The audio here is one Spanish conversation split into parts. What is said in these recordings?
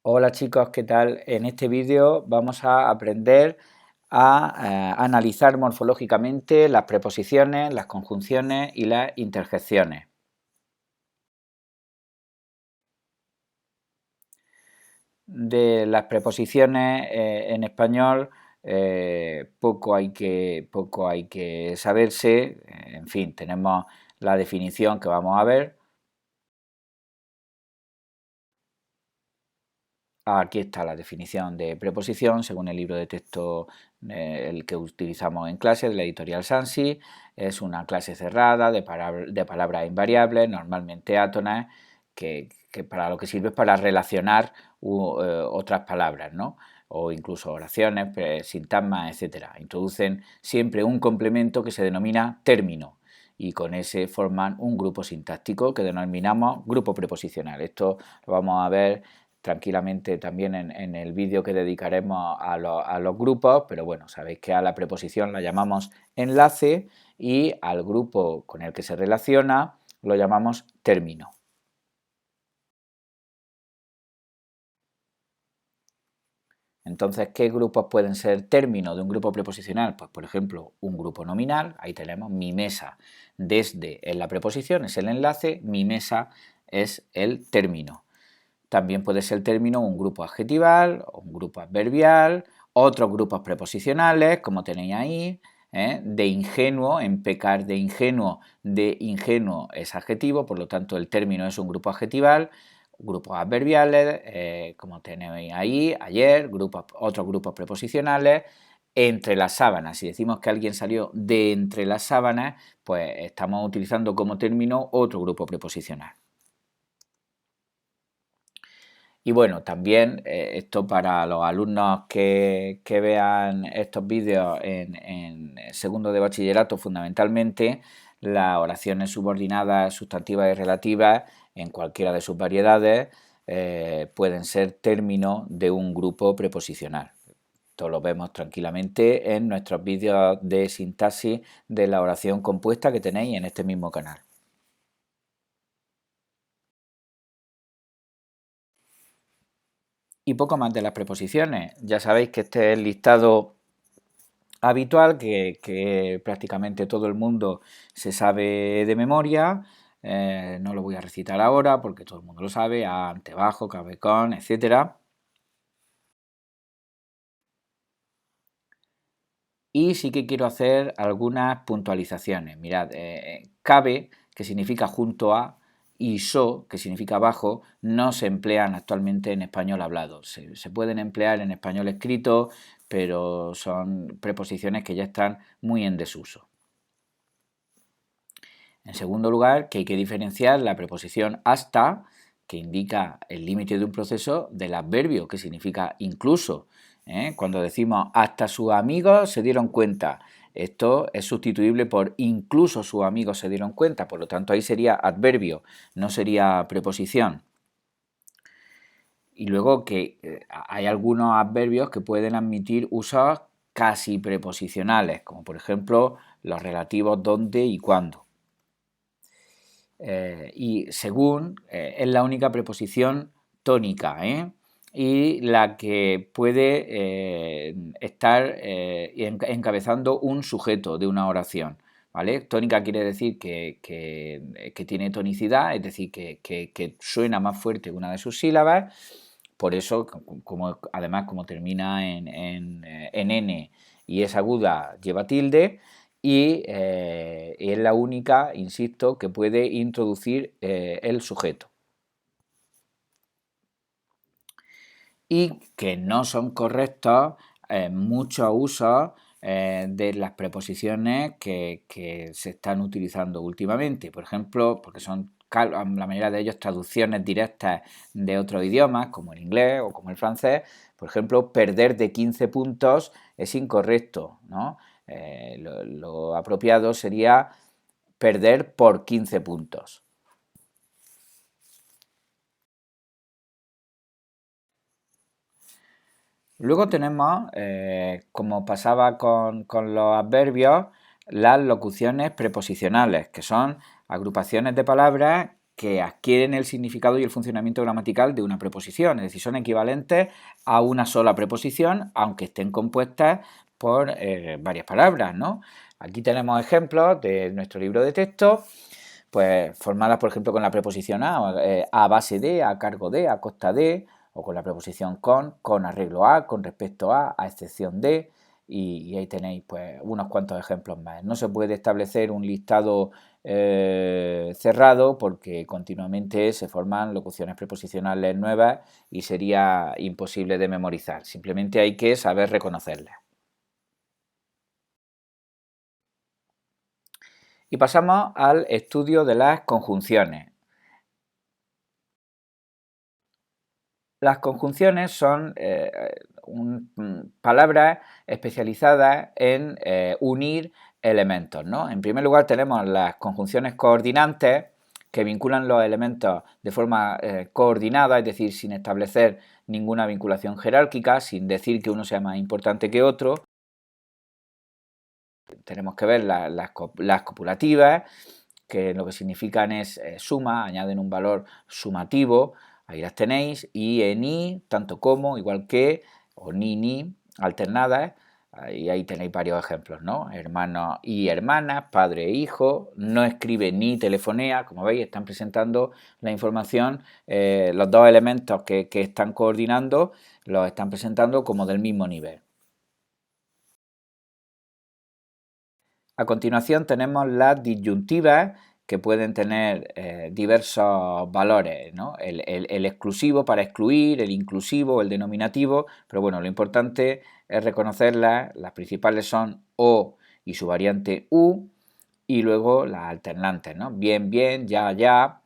Hola chicos, ¿qué tal? En este vídeo vamos a aprender a analizar morfológicamente las preposiciones, las conjunciones y las interjecciones. De las preposiciones en español poco hay que saberse, en fin, tenemos la definición que vamos a ver. Aquí está la definición de preposición según el libro de texto el que utilizamos en clase de la editorial Sansi. Es una clase cerrada de palabras invariables, normalmente átonas, que para lo que sirve es para relacionar otras palabras, ¿no? O incluso oraciones, sintagmas, etcétera. Introducen siempre un complemento que se denomina término y con ese forman un grupo sintáctico que denominamos grupo preposicional. Esto lo vamos a ver tranquilamente también en el vídeo que dedicaremos a los grupos, pero bueno, sabéis que a la preposición la llamamos enlace y al grupo con el que se relaciona lo llamamos término. Entonces, ¿qué grupos pueden ser términos de un grupo preposicional? Pues, por ejemplo, un grupo nominal, ahí tenemos mi mesa. Desde en la preposición es el enlace, mi mesa es el término. También puede ser el término un grupo adjetival, un grupo adverbial, otros grupos preposicionales, como tenéis ahí, de ingenuo, en pecar de ingenuo es adjetivo, por lo tanto el término es un grupo adjetival, grupos adverbiales, como tenéis ahí, ayer, otros grupos preposicionales, entre las sábanas. Si decimos que alguien salió de entre las sábanas, pues estamos utilizando como término otro grupo preposicional. Y bueno, también esto para los alumnos que vean estos vídeos en segundo de bachillerato, fundamentalmente las oraciones subordinadas, sustantivas y relativas, en cualquiera de sus variedades, pueden ser término de un grupo preposicional. Esto lo vemos tranquilamente en nuestros vídeos de sintaxis de la oración compuesta que tenéis en este mismo canal. Y poco más de las preposiciones. Ya sabéis que este es el listado habitual que prácticamente todo el mundo se sabe de memoria. No lo voy a recitar ahora porque todo el mundo lo sabe, a, ante, bajo, cabe con, etcétera. Y sí que quiero hacer algunas puntualizaciones. Mirad, cabe, que significa junto a, y so, que significa bajo, no se emplean actualmente en español hablado. Se pueden emplear en español escrito, pero son preposiciones que ya están muy en desuso. En segundo lugar, que hay que diferenciar la preposición hasta, que indica el límite de un proceso, del adverbio, que significa incluso. Cuando decimos hasta sus amigos se dieron cuenta, esto es sustituible por incluso sus amigos se dieron cuenta, por lo tanto ahí sería adverbio, no sería preposición. Y luego que hay algunos adverbios que pueden admitir usos casi preposicionales, como por ejemplo los relativos donde y cuándo. Y según es la única preposición tónica, y la que puede estar encabezando un sujeto de una oración. ¿Vale? Tónica quiere decir que tiene tonicidad, es decir, que suena más fuerte que una de sus sílabas. Por eso, además, como termina en N y es aguda, lleva tilde y es la única, insisto, que puede introducir el sujeto. Y que no son correctos muchos usos de las preposiciones que se están utilizando últimamente. Por ejemplo, porque son la mayoría de ellos traducciones directas de otros idiomas, como el inglés o como el francés. Por ejemplo, perder de 15 puntos es incorrecto, ¿no? Lo apropiado sería perder por 15 puntos. Luego tenemos, como pasaba con los adverbios, las locuciones preposicionales, que son agrupaciones de palabras que adquieren el significado y el funcionamiento gramatical de una preposición, es decir, son equivalentes a una sola preposición, aunque estén compuestas por varias palabras, ¿no? Aquí tenemos ejemplos de nuestro libro de texto, pues formadas, por ejemplo, con la preposición a base de, a cargo de, a costa de, o con la preposición con arreglo a, con respecto a excepción de, y ahí tenéis pues unos cuantos ejemplos más. No se puede establecer un listado cerrado porque continuamente se forman locuciones preposicionales nuevas y sería imposible de memorizar. Simplemente hay que saber reconocerlas. Y pasamos al estudio de las conjunciones. Las conjunciones son palabras especializadas en unir elementos, ¿no? En primer lugar tenemos las conjunciones coordinantes que vinculan los elementos de forma coordinada, es decir, sin establecer ninguna vinculación jerárquica, sin decir que uno sea más importante que otro. Tenemos que ver las copulativas, que lo que significan es suma, añaden un valor sumativo, ahí las tenéis, y en i, tanto como, igual que, o ni, alternadas, y ahí tenéis varios ejemplos, ¿no? Hermanos y hermanas, padre e hijo, no escribe ni telefonea, como veis, están presentando la información, los dos elementos que están coordinando, los están presentando como del mismo nivel. A continuación tenemos las disyuntivas que pueden tener diversos valores, ¿no? El exclusivo para excluir, el inclusivo, el denominativo, pero bueno, lo importante es reconocerlas. Las principales son o y su variante u, y luego las alternantes, ¿no? Bien, bien, ya, ya,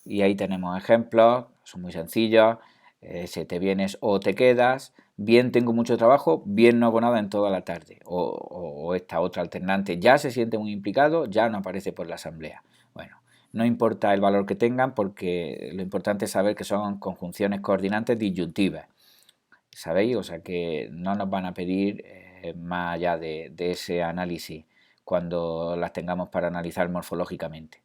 y ahí tenemos ejemplos, son muy sencillos, si te vienes o te quedas, bien tengo mucho trabajo, bien no hago nada en toda la tarde, o esta otra alternante, ya se siente muy implicado, ya no aparece por la asamblea. Bueno, no importa el valor que tengan porque lo importante es saber que son conjunciones coordinantes disyuntivas, ¿sabéis? O sea que no nos van a pedir más allá de ese análisis cuando las tengamos para analizar morfológicamente.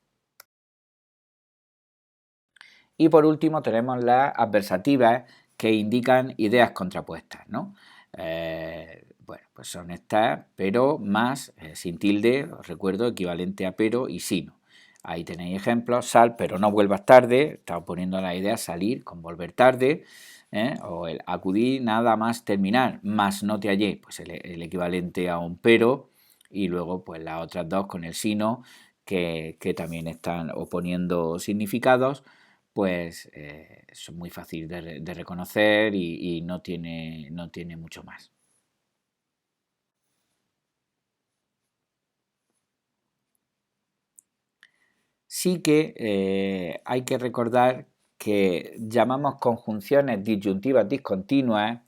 Y por último tenemos las adversativas que indican ideas contrapuestas, ¿no? Bueno, pues son estas, pero más, sin tilde, os recuerdo, equivalente a pero y sino. Ahí tenéis ejemplos, sal, pero no vuelvas tarde, está poniendo la idea salir con volver tarde, o el acudir nada más terminar, más no te hallé, pues el equivalente a un pero, y luego pues las otras dos con el sino, que también están oponiendo significados, pues son muy fáciles de reconocer y no tiene mucho más. Sí que hay que recordar que llamamos conjunciones disyuntivas discontinuas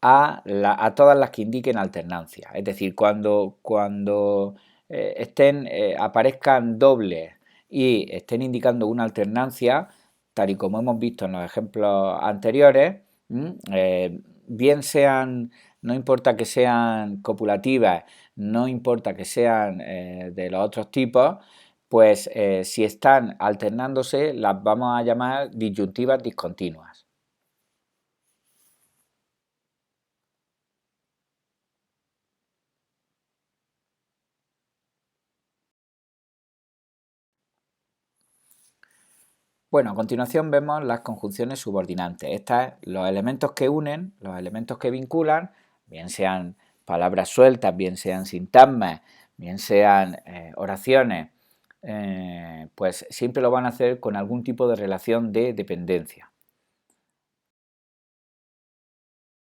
a todas las que indiquen alternancia. Es decir, cuando aparezcan dobles y estén indicando una alternancia, tal y como hemos visto en los ejemplos anteriores, bien sean, no importa que sean copulativas, no importa que sean de los otros tipos, pues si están alternándose las vamos a llamar disyuntivas discontinuas. Bueno, a continuación vemos las conjunciones subordinantes. Estas, los elementos que unen, los elementos que vinculan, bien sean palabras sueltas, bien sean sintagmas, bien sean oraciones, pues siempre lo van a hacer con algún tipo de relación de dependencia.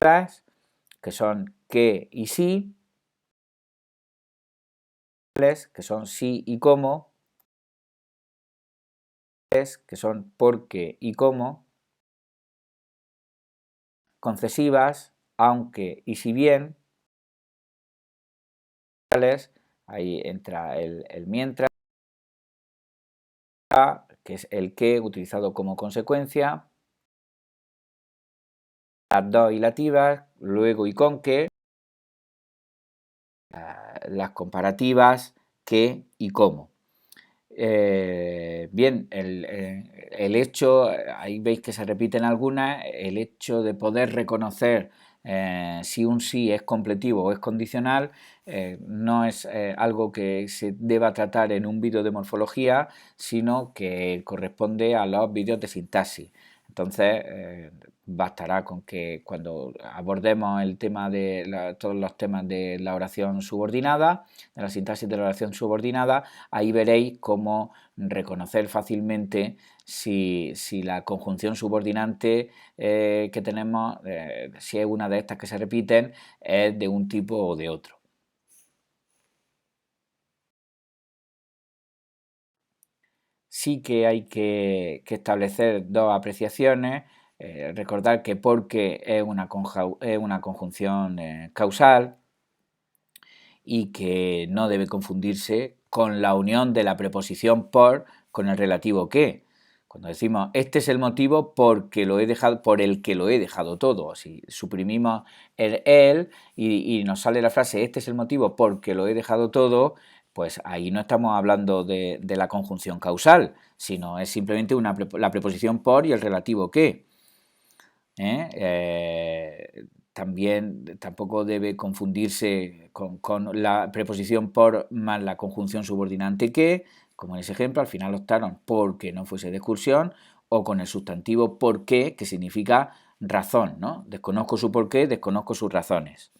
Que son que y sí, que son sí y cómo, que son porque y cómo, concesivas, aunque y si bien, ahí entra el mientras, que es el que utilizado como consecuencia, las dos ilativas, luego y con que, las comparativas, que y cómo. Bien, el hecho, ahí veis que se repiten algunas, el hecho de poder reconocer si un sí es completivo o es condicional, no es algo que se deba tratar en un vídeo de morfología, sino que corresponde a los vídeos de sintaxis. Entonces, bastará con que cuando abordemos el tema de todos los temas de la oración subordinada, de la sintaxis de la oración subordinada, ahí veréis cómo reconocer fácilmente si la conjunción subordinante que tenemos, si es una de estas que se repiten, es de un tipo o de otro. Sí que hay que establecer dos apreciaciones. Recordar que porque es una conjunción causal y que no debe confundirse con la unión de la preposición por con el relativo que. Cuando decimos este es el motivo porque lo he dejado, por el que lo he dejado todo, si suprimimos el él y nos sale la frase este es el motivo porque lo he dejado todo, pues ahí no estamos hablando de la conjunción causal, sino es simplemente la preposición por y el relativo que. También tampoco debe confundirse con la preposición por más la conjunción subordinante que, como en ese ejemplo, al final optaron porque no fuese de excursión, o con el sustantivo por qué, que significa razón, ¿no? Desconozco su porqué, desconozco sus razones.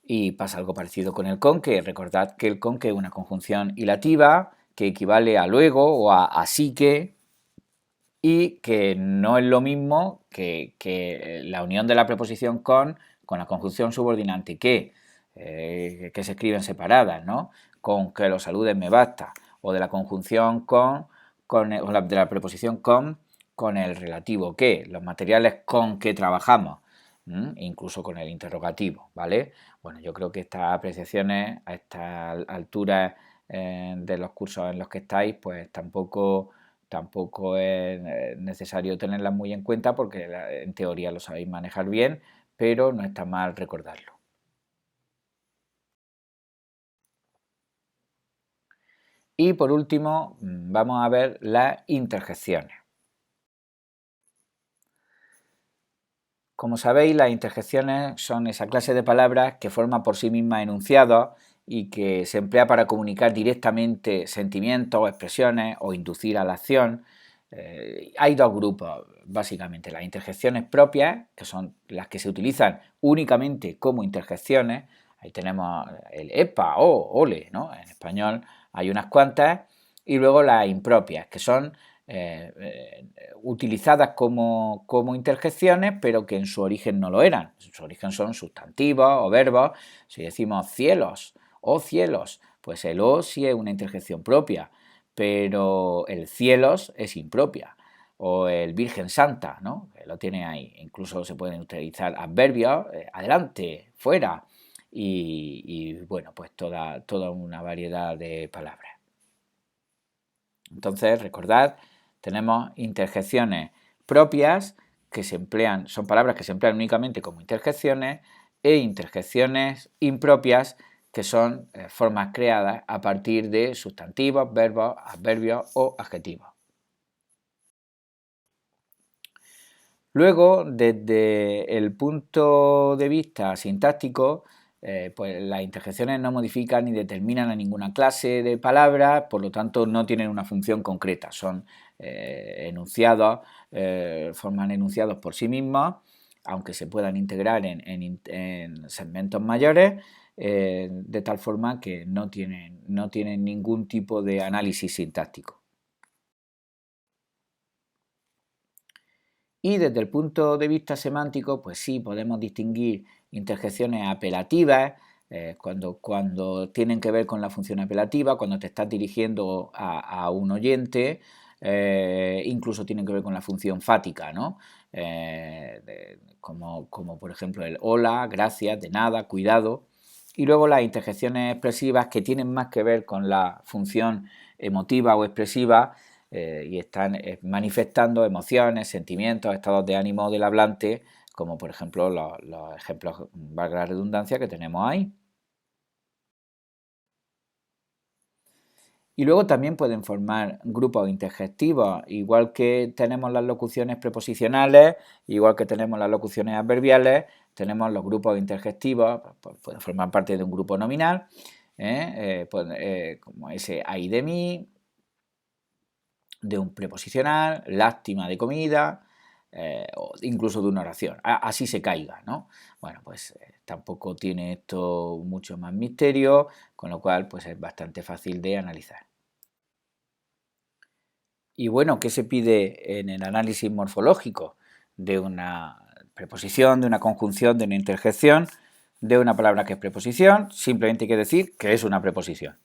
Y pasa algo parecido con el con, que recordad que el con que es una conjunción hilativa que equivale a luego o a así que, y que no es lo mismo que la unión de la preposición con la conjunción subordinante que se escriben separadas, ¿no? Con que lo saludes me basta, o de la conjunción de la preposición con el relativo que, los materiales con que trabajamos, incluso con el interrogativo, ¿vale? Bueno, yo creo que estas apreciaciones a esta altura de los cursos en los que estáis, pues tampoco es necesario tenerlas muy en cuenta porque en teoría lo sabéis manejar bien, pero no está mal recordarlo. Y por último, vamos a ver las interjecciones. Como sabéis, las interjecciones son esa clase de palabras que forman por sí mismas enunciados y que se emplea para comunicar directamente sentimientos o expresiones o inducir a la acción. Hay dos grupos, básicamente, las interjecciones propias, que son las que se utilizan únicamente como interjecciones. Ahí tenemos el epa, o, ole, ¿no? En español hay unas cuantas. Y luego las impropias, que son utilizadas como interjecciones, pero que en su origen no lo eran. En su origen son sustantivos o verbos. Si decimos cielos o cielos, pues el o sí es una interjección propia, pero el cielos es impropia. O el Virgen Santa, ¿no? Que lo tiene ahí. Incluso se pueden utilizar adverbios, adelante, fuera, y bueno, pues toda una variedad de palabras. Entonces, recordad, tenemos interjecciones propias que se emplean, son palabras que se emplean únicamente como interjecciones, e interjecciones impropias que son formas creadas a partir de sustantivos, verbos, adverbios o adjetivos. Luego, desde el punto de vista sintáctico, pues las interjecciones no modifican ni determinan a ninguna clase de palabras, por lo tanto no tienen una función concreta, son enunciados, forman enunciados por sí mismos, aunque se puedan integrar en segmentos mayores, de tal forma que no tienen ningún tipo de análisis sintáctico. Y desde el punto de vista semántico, pues sí, podemos distinguir interjecciones apelativas, cuando tienen que ver con la función apelativa, cuando te estás dirigiendo a un oyente, incluso tienen que ver con la función fática, ¿no? Como por ejemplo el hola, gracias, de nada, cuidado. Y luego las interjecciones expresivas que tienen más que ver con la función emotiva o expresiva, y están manifestando emociones, sentimientos, estados de ánimo del hablante, como por ejemplo los ejemplos, valga la redundancia, que tenemos ahí. Y luego también pueden formar grupos interjectivos, igual que tenemos las locuciones preposicionales, igual que tenemos las locuciones adverbiales, tenemos los grupos interjectivos, pues pueden formar parte de un grupo nominal, como ese ay de mí, de un preposicional, lástima de comida, o incluso de una oración, así se caiga, ¿no? Bueno, pues tampoco tiene esto mucho más misterio, con lo cual pues es bastante fácil de analizar. Y bueno, ¿qué se pide en el análisis morfológico de una preposición, de una conjunción, de una interjección, de una palabra que es preposición? Simplemente hay que decir que es una preposición.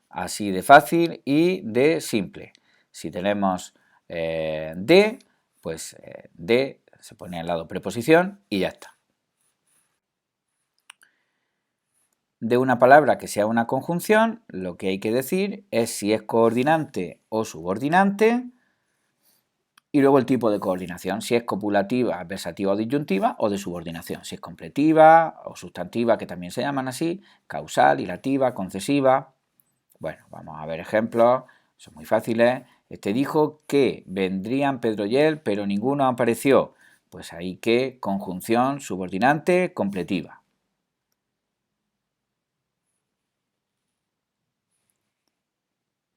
Así de fácil y de simple. Si tenemos de, pues de se pone al lado preposición y ya está. De una palabra que sea una conjunción, lo que hay que decir es si es coordinante o subordinante y luego el tipo de coordinación, si es copulativa, adversativa o disyuntiva o de subordinación, si es completiva o sustantiva, que también se llaman así, causal, hilativa, concesiva. Bueno, vamos a ver ejemplos, son muy fáciles. Este dijo que vendrían Pedro y él, pero ninguno apareció. Pues ahí que conjunción subordinante completiva.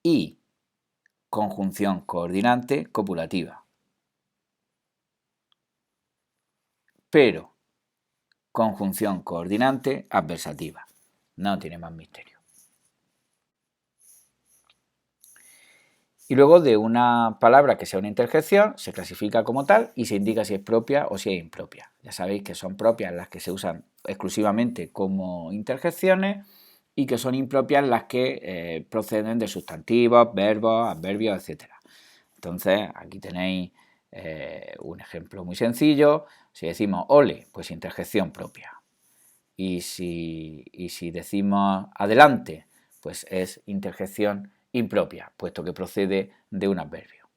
Y conjunción coordinante copulativa. Pero conjunción coordinante adversativa. No tiene más misterio. Y luego de una palabra que sea una interjección se clasifica como tal y se indica si es propia o si es impropia. Ya sabéis que son propias las que se usan exclusivamente como interjecciones y que son impropias las que proceden de sustantivos, verbos, adverbios, etc. Entonces aquí tenéis un ejemplo muy sencillo. Si decimos ole, pues interjección propia. Y si decimos adelante, pues es interjección impropia, puesto que procede de un adverbio.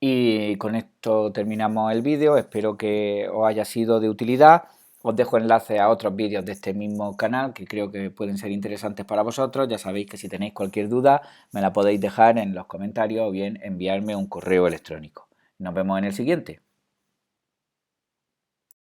Y con esto terminamos el vídeo, espero que os haya sido de utilidad. Os dejo enlaces a otros vídeos de este mismo canal que creo que pueden ser interesantes para vosotros. Ya sabéis que si tenéis cualquier duda me la podéis dejar en los comentarios o bien enviarme un correo electrónico. Nos vemos en el siguiente.